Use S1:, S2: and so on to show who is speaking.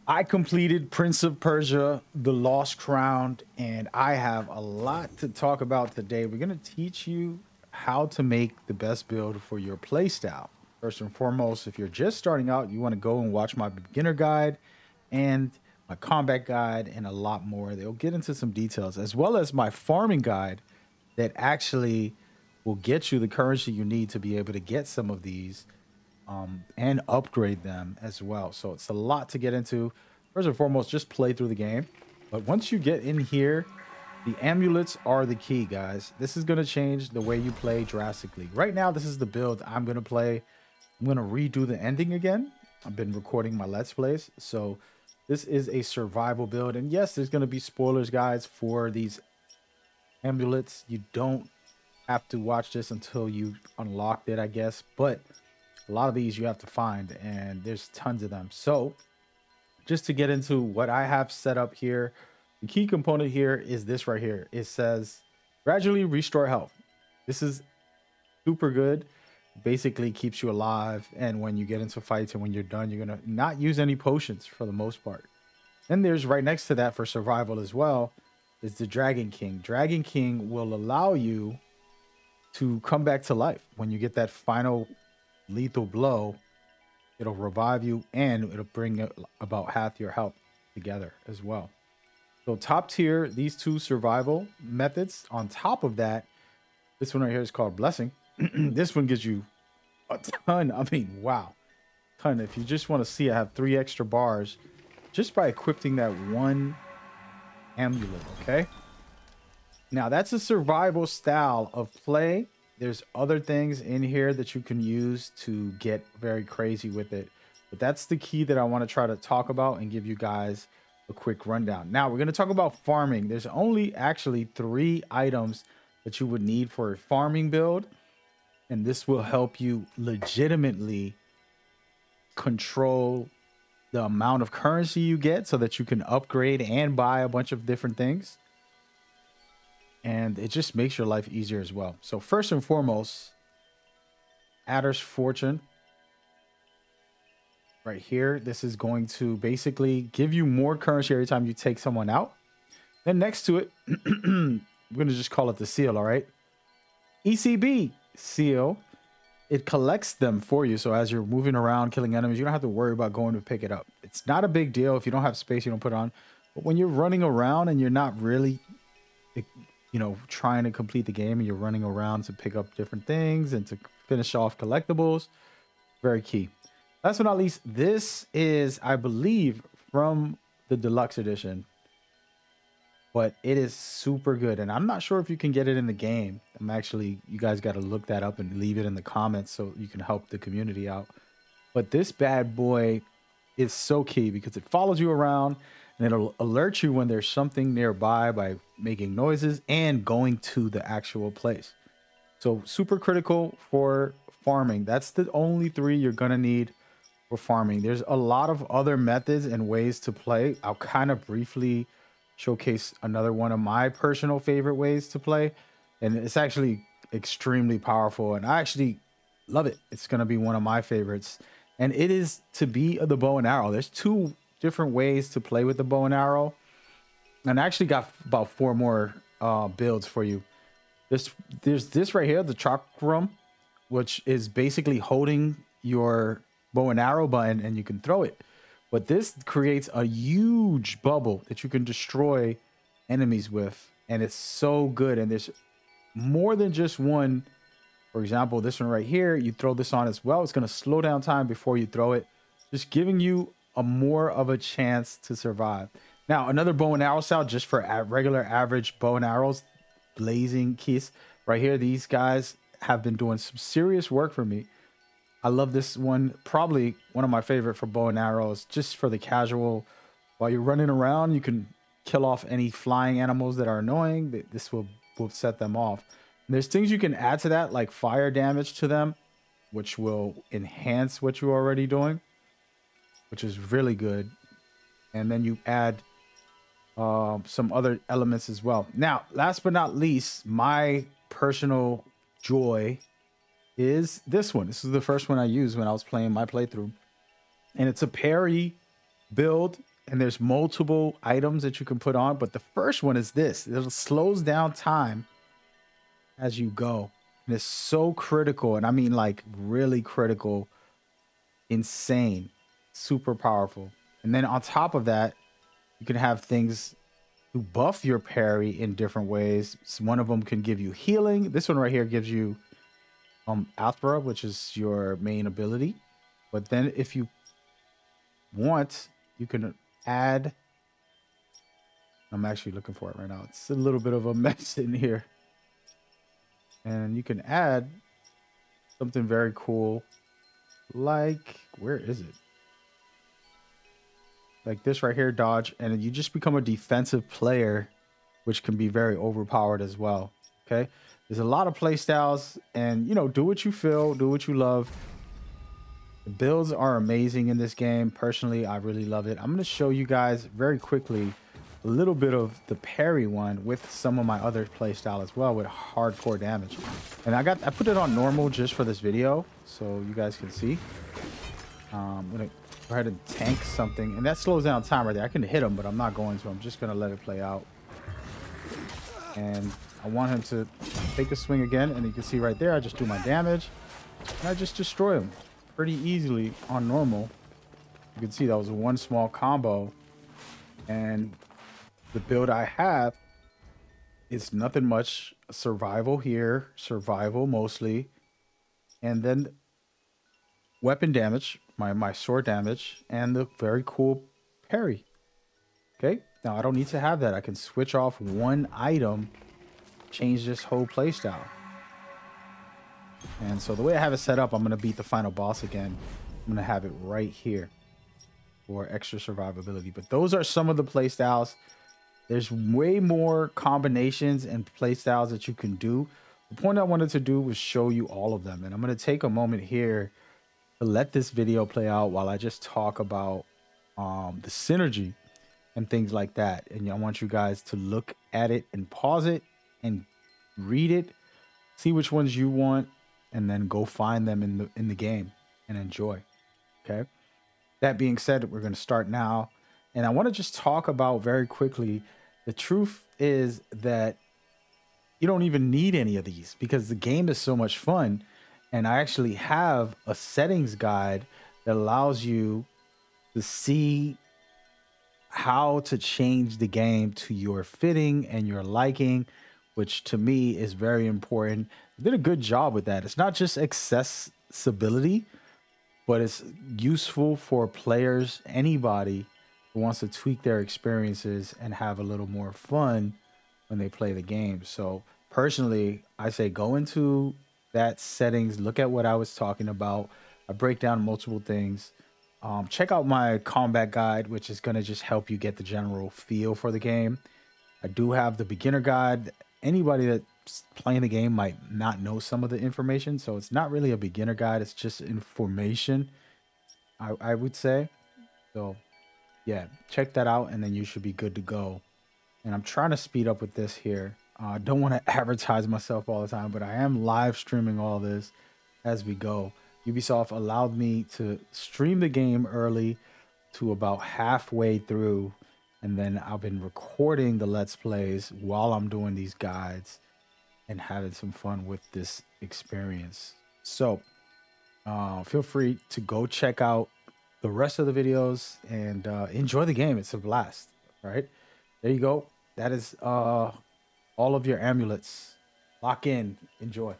S1: I completed Prince of Persia, The Lost Crown, and I have a lot to talk about today. We're going to teach you how to make the best build for your playstyle. First and foremost, if you're just starting out, you want to go and watch my beginner guide and my combat guide and a lot more. They'll get into some details, as well as my farming guide that actually will get you the currency you need to be able to get some of these and upgrade them as well. So it's a lot to get into. First and foremost, just play through the game. But once you get in here, the amulets are the key, guys. This is going to change the way you play drastically. Right now, this is the build I'm going to play. I'm going to redo the ending again. I've been recording my Let's Plays. So this is a survival build. And yes, there's going to be spoilers, guys, for these amulets. You don't have to watch this until you unlocked it, I guess. But a lot of these you have to find, and there's tons of them. So just to get into what I have set up here, the key component here is this right here. It says gradually restore health. This is super good. Basically keeps you alive, and when you get into fights and when you're done, you're gonna not use any potions for the most part. Then there's right next to that for survival as well is the Dragon King. Dragon King will allow you to come back to life when you get that final lethal blow. It'll revive you, and it'll bring about half your health together as well. So top tier, these two survival methods. On top of that, this one right here is called Blessing. This one gives you a ton. I mean, wow, ton. If you just want to see, I have 3 extra bars just by equipping that one amulet. Okay, now that's a survival style of play. There's other things in here that you can use to get very crazy with it. But that's the key that I want to try to talk about and give you guys a quick rundown. Now, we're going to talk about farming. There's only actually 3 items that you would need for a farming build. And this will help you legitimately control the amount of currency you get so that you can upgrade and buy a bunch of different things. And it just makes your life easier as well. So first and foremost, Adder's Fortune. Right here, this is going to basically give you more currency every time you take someone out. Then next to it, we're going to just call it the seal, all right? ECB seal. It collects them for you. So as you're moving around, killing enemies, you don't have to worry about going to pick it up. It's not a big deal. If you don't have space, you don't put it on. But when you're running around and you're not really, you know, trying to complete the game and you're running around to pick up different things and to finish off collectibles, very key. Last but not least, this is, I believe, from the deluxe edition, but it is super good. And I'm not sure if you can get it in the game. I'm actually, you guys got to look that up and leave it in the comments so you can help the community out. But this bad boy is so key because it follows you around and it'll alert you when there's something nearby by making noises and going to the actual place. So super critical for farming. That's the only 3 you're going to need for farming. There's a lot of other methods and ways to play. I'll kind of briefly showcase another one of my personal favorite ways to play. And it's actually extremely powerful. And I actually love it. It's going to be one of my favorites. And it is to be the bow and arrow. There's 2 different ways to play with the bow and arrow, and I actually got about 4 more builds for you. There's this right here, the chakram, which is basically holding your bow and arrow button and you can throw it. But this creates a huge bubble that you can destroy enemies with, and it's so good. And there's more than just one. For example, this one right here, you throw this on as well. It's going to slow down time before you throw it, just giving you a more of a chance to survive. Now, another bow and arrow style just for regular average bow and arrows, blazing keys right here. These guys have been doing some serious work for me. I love this one, probably one of my favorite for bow and arrows, just for the casual. While you're running around, you can kill off any flying animals that are annoying. This will set them off. And there's things you can add to that, like fire damage to them, which will enhance what you're already doing, which is really good. And then you add some other elements as well. Now, last but not least, my personal joy is this one. This is the first one I used when I was playing my playthrough. And it's a parry build and there's multiple items that you can put on, but the first one is this. It slows down time as you go. And it's so critical, and I mean like really critical, insane, super powerful. And then on top of that, you can have things to buff your parry in different ways. So one of them can give you healing. This one right here gives you Athra, which is your main ability. But then if you want, you can add, I'm actually looking for it right now. It's a little bit of a mess in here. And you can add something very cool, like, where is it? Like this right here, dodge, and you just become a defensive player, which can be very overpowered as well. Okay, there's a lot of play styles, and you know, do what you feel, do what you love. The builds are amazing in this game. Personally, I really love it. I'm going to show you guys very quickly a little bit of the parry one with some of my other play style as well with hardcore damage. And I put it on normal just for this video so you guys can see. I'm going to go ahead and tank something, and that slows down time right there. I can hit him, but I'm not going to. I'm just going to let it play out. And I want him to take a swing again, and you can see right there, I just do my damage, and I just destroy him pretty easily on normal. You can see that was one small combo, and the build I have is nothing much. Survival here, survival mostly, and then weapon damage, my sword damage, and the very cool parry. Okay, now I don't need to have that. I can switch off one item, change this whole playstyle. And so the way I have it set up, I'm going to beat the final boss again. I'm going to have it right here for extra survivability. But those are some of the playstyles. There's way more combinations and playstyles that you can do. The point I wanted to do was show you all of them. And I'm going to take a moment here to let this video play out while I just talk about the synergy and things like that. And I want you guys to look at it and pause it and read it, see which ones you want, and then go find them in the game and enjoy. Okay. That being said, we're going to start now. And I want to just talk about very quickly, the truth is that you don't even need any of these because the game is so much fun. And I actually have a settings guide that allows you to see how to change the game to your fitting and your liking, which to me is very important. They did a good job with that. It's not just accessibility, but it's useful for players, anybody who wants to tweak their experiences and have a little more fun when they play the game. So personally, I say go into that settings, look at what I was talking about. I break down multiple things. Check out my combat guide, which is going to just help you get the general feel for the game. I do have the beginner guide. Anybody that's playing the game might not know some of the information, so it's not really a beginner guide. It's just information, I would say. So yeah, check that out, and then you should be good to go. And I'm trying to speed up with this here. I don't want to advertise myself all the time, but I am live streaming all this as we go. Ubisoft allowed me to stream the game early to about halfway through, and then I've been recording the Let's Plays while I'm doing these guides and having some fun with this experience. So feel free to go check out the rest of the videos and enjoy the game. It's a blast. All right, there you go. That is all of your amulets. Lock in. Enjoy.